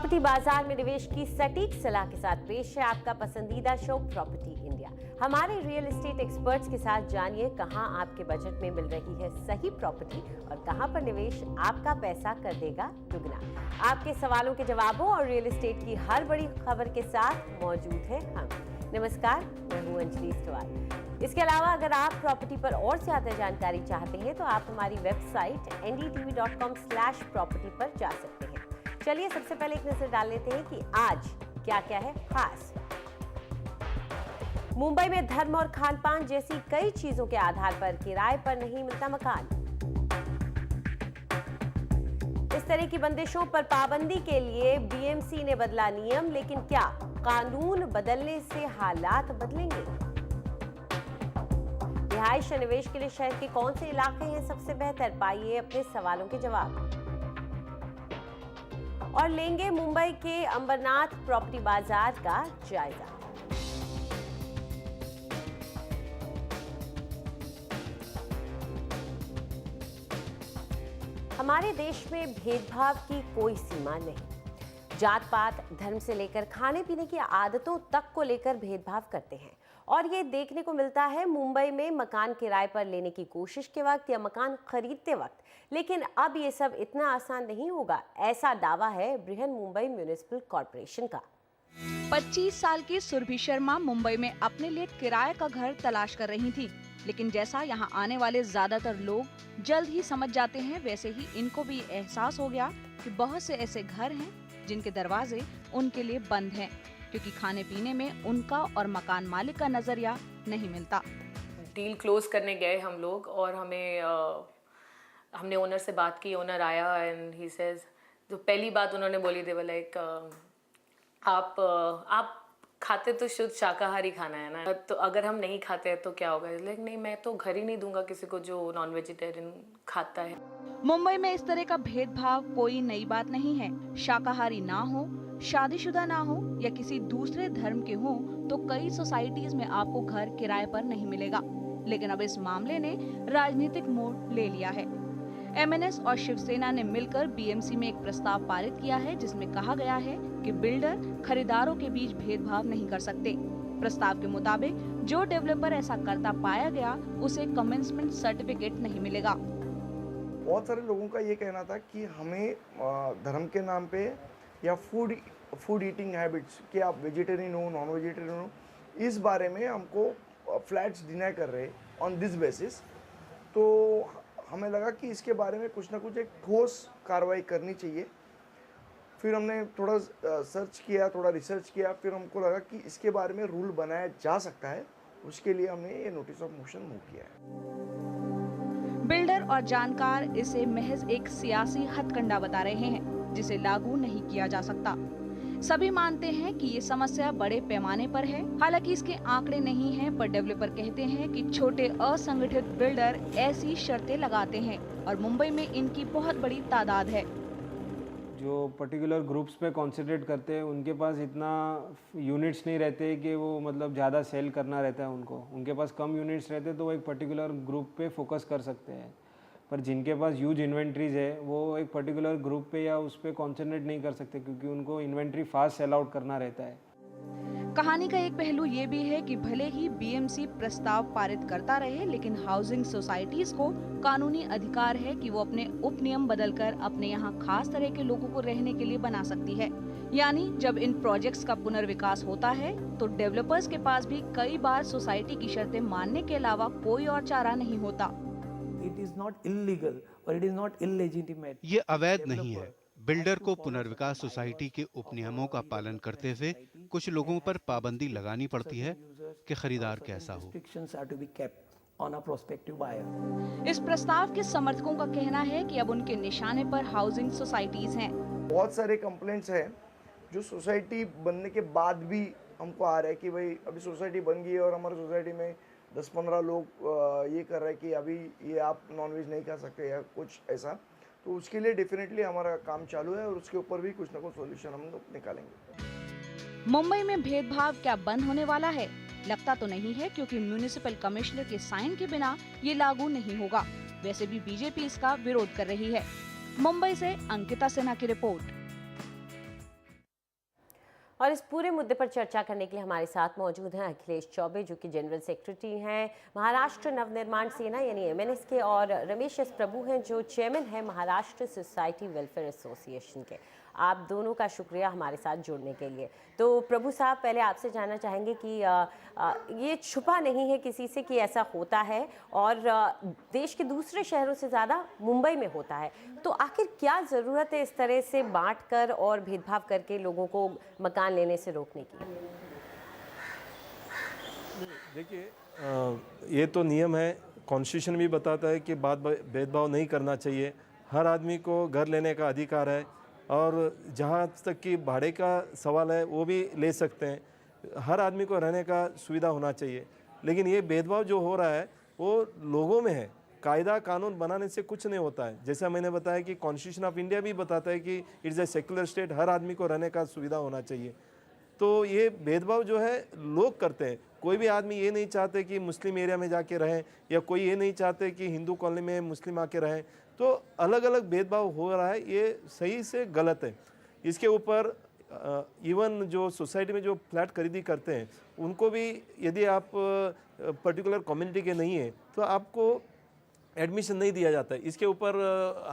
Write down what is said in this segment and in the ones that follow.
Property बाजार में निवेश की सटीक सलाह के साथ पेश है आपका पसंदीदा शो प्रॉपर्टी इंडिया। हमारे रियल एस्टेट एक्सपर्ट्स के साथ जानिए कहां आपके बजट में मिल रही है सही प्रॉपर्टी और कहां पर निवेश आपका पैसा कर देगा दुगना। आपके सवालों के जवाबों और रियल एस्टेट की हर बड़ी खबर के साथ मौजूद है हम। नमस्कार, मैं हूं अंजलि स्टवाल। इसके अलावा अगर आप प्रॉपर्टी पर और ज्यादा जानकारी चाहते हैं तो आप हमारी वेबसाइट ndtv.com/property पर जा सकते हैं। चलिए सबसे पहले एक नजर डाल लेते हैं कि आज क्या क्या है खास। मुंबई में धर्म और खान-पान जैसी कई चीजों के आधार पर किराए पर नहीं मिलता मकान। इस तरह की बंदिशों पर पाबंदी के लिए बीएमसी ने बदला नियम, लेकिन क्या कानून बदलने से हालात बदलेंगे? रिहाइश या निवेश के लिए शहर के कौन से इलाके हैं सबसे बेहतर? पाइए अपने सवालों के जवाब। और लेंगे मुंबई के अंबरनाथ प्रॉपर्टी बाजार का जायजा। हमारे देश में भेदभाव की कोई सीमा नहीं। जात पात, धर्म से लेकर खाने पीने की आदतों तक को लेकर भेदभाव करते हैं और ये देखने को मिलता है मुंबई में मकान किराए पर लेने की कोशिश के वक्त या मकान खरीदते वक्त। लेकिन अब ये सब इतना आसान नहीं होगा, ऐसा दावा है बृहन मुंबई म्युनिसिपल कॉर्पोरेशन का। 25 साल की सुरभि शर्मा मुंबई में अपने लिए किराए का घर तलाश कर रही थी, लेकिन जैसा यहाँ आने वाले ज्यादातर लोग जल्द ही समझ जाते हैं, वैसे ही इनको भी एहसास हो गया कि बहुत से ऐसे घर हैं जिनके दरवाजे उनके लिए बंद हैं, क्योंकि खाने पीने में उनका और मकान मालिक का नजरिया नहीं मिलता। डील क्लोज करने गए हम लोग और हमने ओनर से बात की। ओनर आया एंड ही सेज, जो पहली बात उन्होंने बोली थी वो लाइक आप खाते तो शुद्ध शाकाहारी खाना है ना, तो अगर हम नहीं खाते हैं तो क्या होगा? लाइक नहीं, मैं तो घर ही नहीं दूंगा किसी को जो नॉन वेजिटेरियन खाता है। मुंबई में इस तरह का भेदभाव कोई नई बात नहीं है। शाकाहारी ना हो, शादीशुदा ना हो या किसी दूसरे धर्म के हो तो कई सोसाइटीज में आपको घर किराए पर नहीं मिलेगा। लेकिन अब इस मामले ने राजनीतिक मोड़ ले लिया है। एमएनएस और शिवसेना ने मिलकर बीएमसी में एक प्रस्ताव पारित किया है, जिसमें कहा गया है कि बिल्डर खरीदारों के बीच भेदभाव नहीं कर सकते। प्रस्ताव के मुताबिक जो डेवलपर ऐसा करता पाया गया उसे कमेंसमेंट सर्टिफिकेट नहीं मिलेगा। बहुत सारे लोगों का ये कहना था कि हमें धर्म के नाम पे या फूड ईटिंग हैबिट्स कि आप वेजिटेरियन हो, नॉन वेजिटेरियन हो, इस बारे में हमको फ्लैट्स डिनाई कर रहे ऑन दिस बेसिस। तो हमें लगा कि इसके बारे में कुछ ना कुछ एक ठोस कार्रवाई करनी चाहिए। फिर हमने थोड़ा सर्च किया, थोड़ा रिसर्च किया, फिर हमको लगा कि इसके बारे में रूल बनाया जा सकता है। उसके लिए हमने ये नोटिस ऑफ मोशन मूव किया है। बिल्डर और जानकार इसे महज एक सियासी हथकंडा बता रहे हैं, जिसे लागू नहीं किया जा सकता। सभी मानते हैं कि ये समस्या बड़े पैमाने पर है। हालांकि इसके आंकड़े नहीं हैं, पर डेवलपर कहते हैं कि छोटे असंगठित बिल्डर ऐसी शर्तें लगाते हैं और मुंबई में इनकी बहुत बड़ी तादाद है। जो पर्टिकुलर ग्रुप्स पे कॉन्सेंट्रेट करते हैं उनके पास इतना यूनिट्स नहीं रहते कि वो मतलब ज़्यादा सेल करना रहता है उनको। उनके पास कम यूनिट्स रहते तो वो एक पर्टिकुलर ग्रुप पे फोकस कर सकते हैं। पर जिनके पास ह्यूज इन्वेंट्रीज है वो एक पर्टिकुलर ग्रुप पे या उस पर कॉन्सेंट्रेट नहीं कर सकते, क्योंकि उनको इन्वेंट्री फास्ट सेल आउट करना रहता है। कहानी का एक पहलू ये भी है कि भले ही बीएमसी प्रस्ताव पारित करता रहे, लेकिन हाउसिंग सोसाइटीज को कानूनी अधिकार है कि वो अपने उपनियम बदलकर अपने यहाँ खास तरह के लोगों को रहने के लिए बना सकती है। यानी जब इन प्रोजेक्ट्स का पुनर्विकास होता है तो डेवलपर्स के पास भी कई बार सोसाइटी की शर्तें मानने के अलावा कोई और चारा नहीं होता। It is not illegal or it is not illegitimate. ये अवैध नहीं है। बिल्डर को पुनर्विकास सोसाइटी के उपनियमों का पालन करते हुए कुछ लोगों पर पाबंदी लगानी पड़ती है कि खरीदार कैसा हो। Restrictions are to be kept on a prospective buyer. इस प्रस्ताव के समर्थकों का कहना है कि अब उनके निशाने पर हाउसिंग सोसाइटीज हैं। बहुत सारे कंप्लेंट्स हैं जो सोसाइटी बनने के बाद भी हमको आ रहा है कि भाई अभी सोसाइटी बन गई है और हमारी सोसाइटी में 10-15 लोग ये कर रहे हैं कि अभी ये आप नॉनवेज नहीं खा सकते या कुछ ऐसा। तो उसके लिए डेफिनेटली हमारा काम चालू है और उसके ऊपर भी कुछ ना कुछ सॉल्यूशन हम लोग निकालेंगे। मुंबई में भेदभाव क्या बंद होने वाला है? लगता तो नहीं है, क्योंकि म्युनिसिपल कमिश्नर के साइन के बिना ये लागू नहीं होगा। वैसे भी बीजेपी इसका विरोध कर रही है। मुंबई से अंकिता सिन्हा की रिपोर्ट। और इस पूरे मुद्दे पर चर्चा करने के लिए हमारे साथ मौजूद हैं अखिलेश चौबे, जो कि जनरल सेक्रेटरी हैं महाराष्ट्र नवनिर्माण सेना यानी एमएनएस के, और रमेश एस प्रभु हैं जो चेयरमैन हैं महाराष्ट्र सोसाइटी वेलफेयर एसोसिएशन के। आप दोनों का शुक्रिया हमारे साथ जुड़ने के लिए। तो प्रभु साहब, पहले आपसे जानना चाहेंगे कि ये छुपा नहीं है किसी से कि ऐसा होता है, और देश के दूसरे शहरों से ज़्यादा मुंबई में होता है, तो आखिर क्या ज़रूरत है इस तरह से बांट कर और भेदभाव करके लोगों को मकान लेने से रोकने की? देखिए, ये तो नियम है, कॉन्स्टिट्यूशन भी बताता है कि भेदभाव नहीं करना चाहिए। हर आदमी को घर लेने का अधिकार है, और जहाँ तक कि भाड़े का सवाल है वो भी ले सकते हैं। हर आदमी को रहने का सुविधा होना चाहिए। लेकिन ये भेदभाव जो हो रहा है वो लोगों में है, कायदा कानून बनाने से कुछ नहीं होता है। जैसा मैंने बताया कि कॉन्स्टिट्यूशन ऑफ इंडिया भी बताता है कि इट्स ए सेक्युलर स्टेट, हर आदमी को रहने का सुविधा होना चाहिए। तो ये भेदभाव जो है लोग करते हैं। कोई भी आदमी ये नहीं चाहते कि मुस्लिम एरिया में जाके रहें, या कोई ये नहीं चाहते कि हिंदू कॉलोनी में मुस्लिम आके रहें। तो अलग अलग भेदभाव हो रहा है, ये सही से गलत है। इसके ऊपर इवन जो सोसाइटी में जो फ्लैट खरीदी करते हैं उनको भी, यदि आप पर्टिकुलर कम्युनिटी के नहीं है तो आपको एडमिशन नहीं दिया जाता है। इसके ऊपर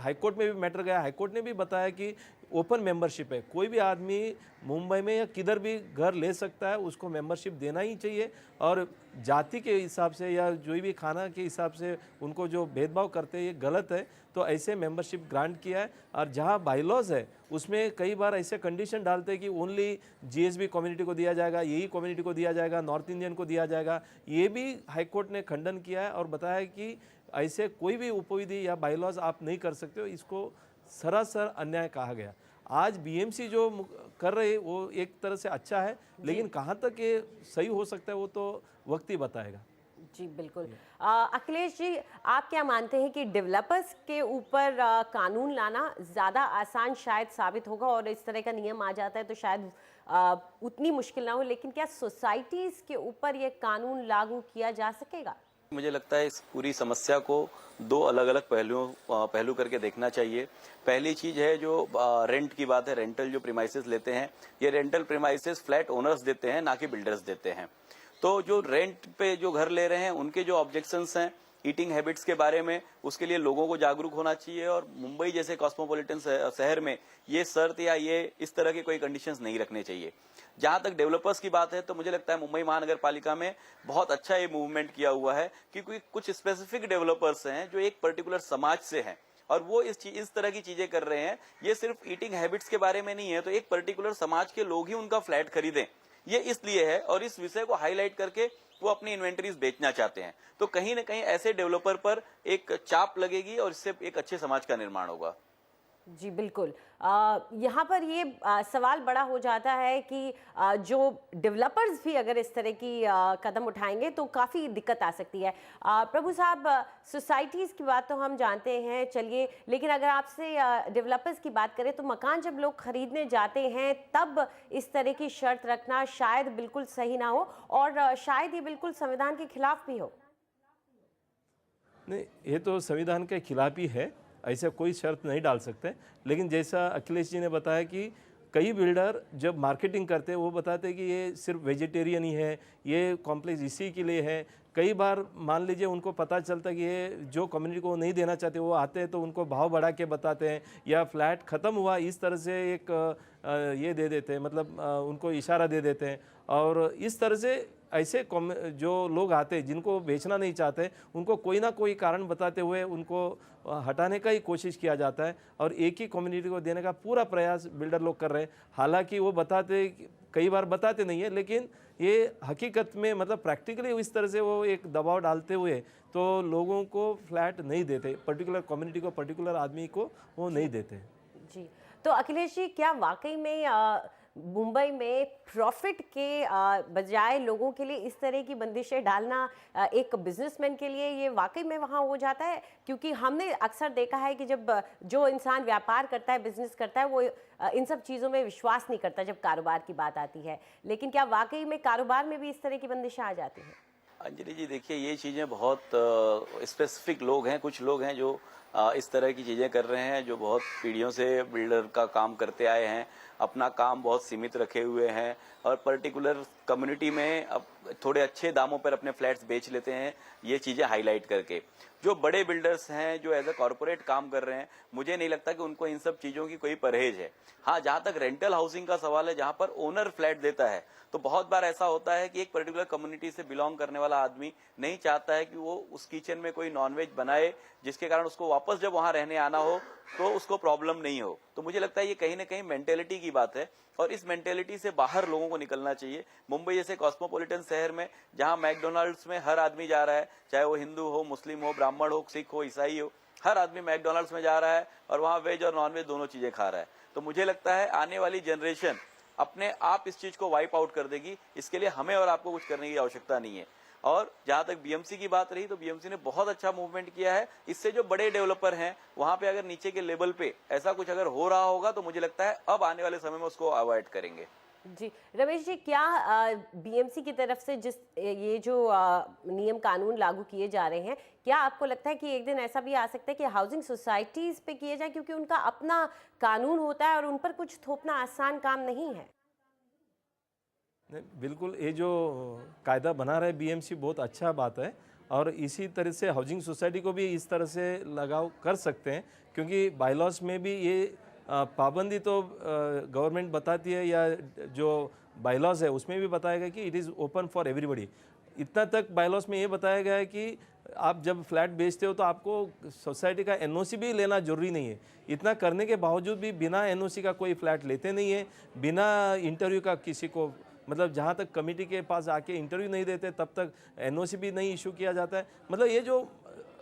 हाईकोर्ट में भी मैटर गया। हाईकोर्ट ने भी बताया कि ओपन मेंबरशिप है, कोई भी आदमी मुंबई में या किधर भी घर ले सकता है, उसको मेंबरशिप देना ही चाहिए। और जाति के हिसाब से या जो भी खाना के हिसाब से उनको जो भेदभाव करते हैं ये गलत है। तो ऐसे मेंबरशिप ग्रांट किया है। और जहाँ बाईलॉज है उसमें कई बार ऐसे कंडीशन डालते हैं कि ओनली जीएसबी कम्युनिटी को दिया जाएगा, यही कम्युनिटी को दिया जाएगा, नॉर्थ इंडियन को दिया जाएगा। ये भी हाईकोर्ट ने खंडन किया है और बताया है कि ऐसे कोई भी उपविधि या बाईलॉज आप नहीं कर सकते हो। इसको सरासर अन्याय कहा गया। आज बीएमसी जो कर रहे वो एक तरह से अच्छा है, लेकिन कहाँ तक ये सही हो सकता है वो तो वक्त ही बताएगा। जी बिल्कुल। अखिलेश जी, आप क्या मानते हैं कि डेवलपर्स के ऊपर कानून लाना ज़्यादा आसान शायद साबित होगा, और इस तरह का नियम आ जाता है तो शायद उतनी मुश्किल ना हो, लेकिन क्या सोसाइटीज़ के ऊपर ये कानून लागू किया जा सकेगा? मुझे लगता है इस पूरी समस्या को दो अलग अलग पहलू करके देखना चाहिए। पहली चीज है जो रेंट की बात है, रेंटल जो प्रीमाइसेस लेते हैं, ये रेंटल प्रीमाइसेस फ्लैट ओनर्स देते हैं, ना कि बिल्डर्स देते हैं। तो जो रेंट पे जो घर ले रहे हैं उनके जो ऑब्जेक्शंस हैं ईटिंग हैबिट्स के बारे में, उसके लिए लोगों को जागरूक होना चाहिए। और मुंबई जैसे कॉस्मोपॉलिटन शहर में ये शर्त या ये इस तरह के कोई कंडीशंस नहीं रखने चाहिए। जहां तक डेवलपर्स की बात है तो मुझे लगता है मुंबई महानगर पालिका में बहुत अच्छा ये मूवमेंट किया हुआ है, क्योंकि कुछ स्पेसिफिक डेवलपर्स हैं जो एक पर्टिकुलर समाज से हैं और वो इस तरह की चीजें कर रहे हैं। ये सिर्फ ईटिंग हैबिट्स के बारे में नहीं है, तो एक पर्टिकुलर समाज के लोग ही उनका फ्लैट खरीदें, ये इसलिए है। और इस विषय को हाईलाइट करके वो अपनी इन्वेंटरीज बेचना चाहते हैं। तो कहीं ना कहीं ऐसे डेवलपर पर एक चाप लगेगी और इससे एक अच्छे समाज का निर्माण होगा। जी बिल्कुल। यहाँ पर ये सवाल बड़ा हो जाता है कि जो डेवलपर्स भी अगर इस तरह की कदम उठाएंगे तो काफ़ी दिक्कत आ सकती है। प्रभु साहब, सोसाइटीज़ की बात तो हम जानते हैं, चलिए, लेकिन अगर आपसे डेवलपर्स की बात करें तो मकान जब लोग खरीदने जाते हैं तब इस तरह की शर्त रखना शायद बिल्कुल सही ना हो, और शायद ये बिल्कुल संविधान के खिलाफ भी हो। नहीं, ये तो संविधान के खिलाफ ही है, ऐसा कोई शर्त नहीं डाल सकते। लेकिन जैसा अखिलेश जी ने बताया कि कई बिल्डर जब मार्केटिंग करते हैं वो बताते हैं कि ये सिर्फ वेजिटेरियन ही है, ये कॉम्प्लेक्स इसी के लिए है। कई बार मान लीजिए उनको पता चलता है कि ये जो कम्युनिटी को नहीं देना चाहते, वो आते हैं तो उनको भाव बढ़ा के बताते हैं, या फ्लैट ख़त्म हुआ इस तरह से एक ये दे देते हैं, मतलब उनको इशारा दे देते हैं। और इस तरह से ऐसे जो लोग आते हैं जिनको बेचना नहीं चाहते, उनको कोई ना कोई कारण बताते हुए उनको हटाने का ही कोशिश किया जाता है, और एक ही कम्युनिटी को देने का पूरा प्रयास बिल्डर लोग कर रहे हैं। हालांकि वो बताते, कई बार बताते नहीं है, लेकिन ये हकीकत में मतलब प्रैक्टिकली इस तरह से वो एक दबाव डालते हुए तो लोगों को फ्लैट नहीं देते, पर्टिकुलर कम्युनिटी को, पर्टिकुलर आदमी को वो नहीं देते। जी, तो अखिलेश जी, क्या वाकई में मुंबई में प्रॉफिट के बजाय लोगों के लिए इस तरह की बंदिशें डालना एक बिजनेसमैन के लिए ये वाकई में वहाँ हो जाता है? क्योंकि हमने अक्सर देखा है कि जब जो इंसान व्यापार करता है, बिजनेस करता है, वो इन सब चीज़ों में विश्वास नहीं करता जब कारोबार की बात आती है। लेकिन क्या वाकई में कारोबार में भी इस तरह की बंदिशें आ जाती हैं? अंजलि जी, देखिए, ये चीज़ें बहुत स्पेसिफिक लोग हैं, कुछ लोग हैं जो इस तरह की चीज़ें कर रहे हैं, जो बहुत पीढ़ियों से बिल्डर का काम करते आए हैं। अपना काम बहुत सीमित रखे हुए हैं और पर्टिकुलर कम्युनिटी में अब थोड़े अच्छे दामों पर अपने फ्लैट्स बेच लेते हैं, ये चीज़ें हाईलाइट करके। जो बड़े बिल्डर्स हैं जो एज ए कॉर्पोरेट काम कर रहे हैं, मुझे नहीं लगता कि उनको इन सब चीज़ों की कोई परहेज है। हाँ, जहाँ तक रेंटल हाउसिंग का सवाल है, जहाँ पर ओनर फ्लैट देता है, तो बहुत बार ऐसा होता है कि एक पर्टिकुलर कम्युनिटी से बिलोंग करने वाला आदमी नहीं चाहता है कि वो उस किचन में कोई नॉनवेज बनाए, जिसके कारण उसको वापस जब वहां रहने आना हो तो उसको प्रॉब्लम नहीं हो। तो मुझे लगता है ये कहीं ना कहीं मेंटेलिटी की बात है और इस मेंटेलिटी से बाहर लोगों को निकलना चाहिए। मुंबई जैसे कॉस्मोपॉलिटन शहर में जहां मैकडोनल्ड्स में हर आदमी जा रहा है, चाहे वो हिंदू हो, मुस्लिम हो, ब्राह्मण हो, सिख हो, ईसाई हो, हर आदमी मैकडोनल्ड्स में जा रहा है और वहां वेज और नॉनवेज दोनों चीजें खा रहा है। तो मुझे लगता है आने वाली जनरेशन अपने आप इस चीज को वाइप आउट कर देगी। इसके लिए हमें और आपको कुछ करने की आवश्यकता नहीं है। और जहां तक बीएमसी की बात रही, तो बीएमसी ने बहुत अच्छा मूवमेंट किया है। इससे जो बड़े डेवलपर हैं वहां पे अगर नीचे के लेवल पे ऐसा कुछ अगर हो रहा होगा तो मुझे लगता है अब आने वाले समय में उसको अवॉइड करेंगे। जी रमेश जी, क्या बीएमसी की तरफ से जिस ये जो नियम कानून लागू किए जा रहे हैं, क्या आपको लगता है कि एक दिन ऐसा भी आ सकता है कि हाउसिंग सोसाइटीज पे किए जाए, क्योंकि उनका अपना कानून होता है और उन पर कुछ थोपना आसान काम नहीं है? बिल्कुल, ये जो कायदा बना रहा है बीएमसी बहुत अच्छा बात है और इसी तरह से हाउसिंग सोसाइटी को भी इस तरह से लगाव कर सकते हैं, क्योंकि बायलॉज में भी ये पाबंदी तो गवर्नमेंट बताती है या जो बायलॉज है उसमें भी बताया गया कि it is open for everybody. इतना तक बायलॉज में ये बताया गया है कि आप जब फ्लैट बेचते हो तो आपको सोसाइटी का एनओसी भी लेना जरूरी नहीं है। इतना करने के बावजूद भी बिना एनओसी का कोई फ्लैट लेते नहीं है, बिना इंटरव्यू का किसी को, मतलब जहाँ तक कमेटी के पास आके इंटरव्यू नहीं देते तब तक एनओसी भी नहीं इशू किया जाता है। मतलब ये जो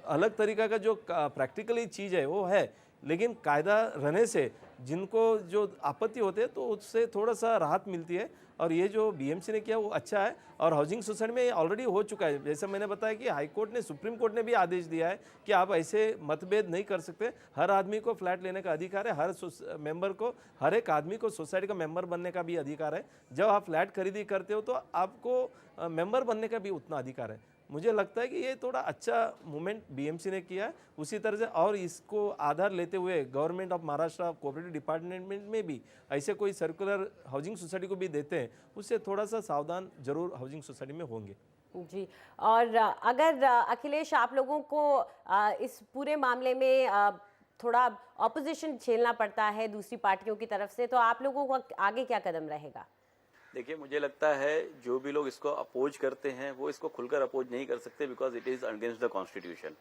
अलग तरीका का जो प्रैक्टिकली चीज़ है वो है, लेकिन कायदा रहने से जिनको जो आपत्ति होते हैं तो उससे थोड़ा सा राहत मिलती है। और ये जो बीएमसी ने किया वो अच्छा है और हाउसिंग सोसाइटी में ऑलरेडी हो चुका है। जैसे मैंने बताया कि हाई कोर्ट ने, सुप्रीम कोर्ट ने भी आदेश दिया है कि आप ऐसे मतभेद नहीं कर सकते। हर आदमी को फ्लैट लेने का अधिकार है, हर मेंबर को, हर एक आदमी को सोसाइटी का मेंबर बनने का भी अधिकार है। जब आप फ्लैट खरीदी करते हो तो आपको मेंबर बनने का भी उतना अधिकार है। मुझे लगता है कि ये थोड़ा अच्छा मूवमेंट बीएमसी ने किया है। उसी तरह से और इसको आधार लेते हुए government of Maharashtra cooperative department में भी ऐसे कोई सर्कुलर हाउसिंग सोसाइटी को भी देते हैं, उससे थोड़ा सा सावधान जरूर हाउसिंग सोसाइटी में होंगे। जी, और अगर अखिलेश आप लोगों को इस पूरे मामले में थोड़ा ऑपोजिशन झेलना पड़ता है दूसरी पार्टियों की तरफ से, तो आप लोगों को आगे क्या कदम रहेगा? देखिए, मुझे लगता है जो भी लोग इसको अपोज करते हैं वो इसको खुलकर अपोज नहीं कर सकते, because it is against the constitution.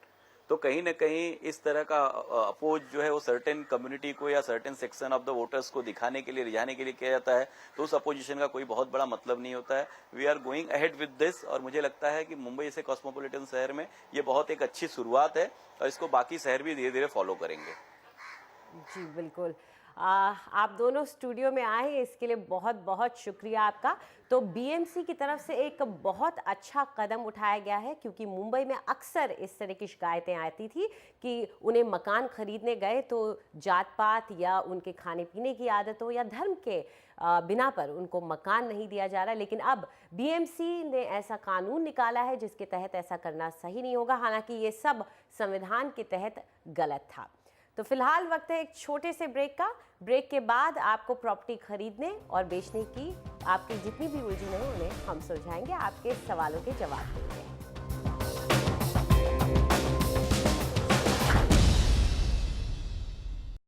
तो कहीं ना कहीं इस तरह का अपोज जो है वो सर्टेन कम्युनिटी को या certain section of the voters को दिखाने के लिए, रिझाने के लिए किया जाता है, तो उस अपोजिशन का कोई बहुत बड़ा मतलब नहीं होता है। We are going ahead with this और मुझे लगता है कि मुंबई जैसे कॉस्मोपॉलिटन शहर में ये बहुत एक अच्छी शुरुआत है और इसको बाकी शहर भी धीरे धीरे फॉलो करेंगे। जी बिल्कुल, आप दोनों स्टूडियो में आए इसके लिए बहुत बहुत शुक्रिया आपका। तो बीएमसी की तरफ से एक बहुत अच्छा कदम उठाया गया है, क्योंकि मुंबई में अक्सर इस तरह की शिकायतें आती थी कि उन्हें मकान खरीदने गए तो जात पात या उनके खाने पीने की आदतों या धर्म के बिना पर उनको मकान नहीं दिया जा रहा। लेकिन अब बीएमसी ने ऐसा कानून निकाला है जिसके तहत ऐसा करना सही नहीं होगा, हालांकि ये सब संविधान के तहत गलत था। तो फिलहाल वक्त है एक छोटे से ब्रेक का। ब्रेक के बाद आपको प्रॉपर्टी खरीदने और बेचने की आपकी जितनी भी उलझन है उन्हें हम सुलझाएंगे, आपके सवालों के जवाब देंगे।